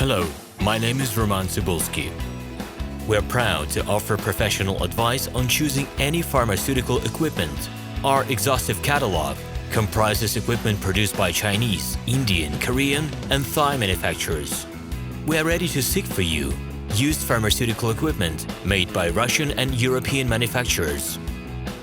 Hello, my name is RomanTsibulsky. We're proud to offer professional advice on choosing any pharmaceutical equipment. Our exhaustive catalog comprises equipment produced by Chinese, Indian, Korean, and Thai manufacturers. We are ready to seek for you used pharmaceutical equipment made by Russian and European manufacturers.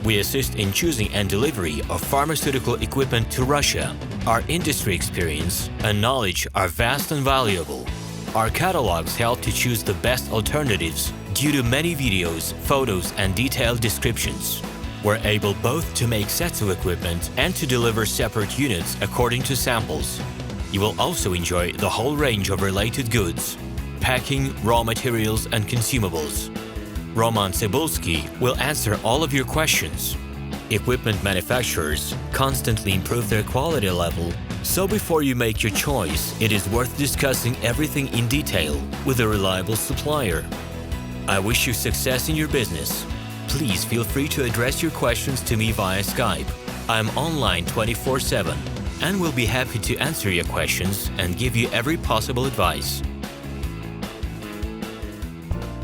We assist in choosing and delivery of pharmaceutical equipment to Russia. Our industry experience and knowledge are vast and valuable. Our catalogs help to choose the best alternatives due to many videos, photos, and detailed descriptions. We're able both to make sets of equipment and to deliver separate units according to samples. You will also enjoy the whole range of related goods, packing, raw materials, and consumables. RomanTsibulsky will answer all of your questions. Equipment manufacturers constantly improve their quality level, so before you make your choice, it is worth discussing everything in detail with a reliable supplier. I wish you success in your business. Please feel free to address your questions to me via Skype. I'm online 24/7 and will be happy to answer your questions and give you every possible advice.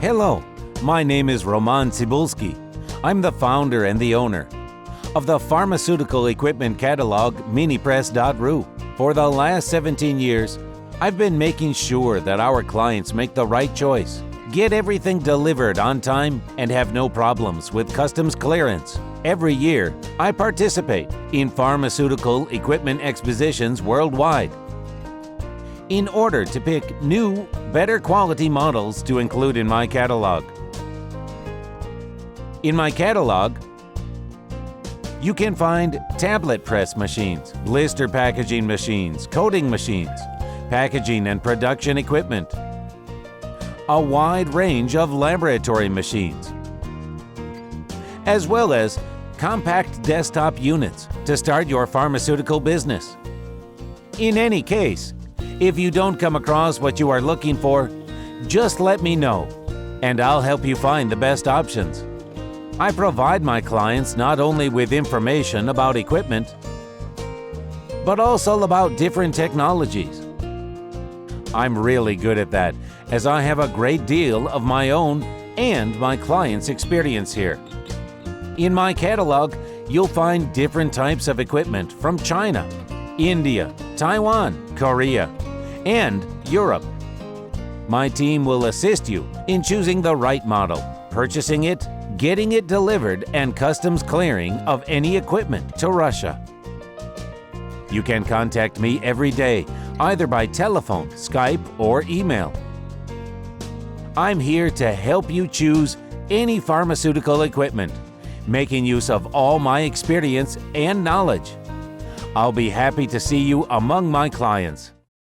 Hello, my name is RomanTsibulsky. I'm the founder and the owner of the pharmaceutical equipment catalog Minipress.ru. For the last 17 years, I've been making sure that our clients make the right choice, get everything delivered on time, and have no problems with customs clearance. Every year, I participate in pharmaceutical equipment expositions worldwide in order to pick new, better quality models to include in my catalog. In my catalog, you can find tablet press machines, blister packaging machines, coating machines, packaging and production equipment, a wide range of laboratory machines, as well as compact desktop units to start your pharmaceutical business. In any case, if you don't come across what you are looking for, just let me know, and I'll help you find the best options. I provide my clients not only with information about equipment, but also about different technologies. I'm really good at that, as I have a great deal of my own and my clients' experience here. In my catalog, you'll find different types of equipment from China, India, Taiwan, Korea, and Europe. My team will assist you in choosing the right model, purchasing it, getting it delivered, and customs clearing of any equipment to Russia. You can contact me every day, either by telephone, Skype, or email. I'm here to help you choose any pharmaceutical equipment, making use of all my experience and knowledge. I'll be happy to see you among my clients.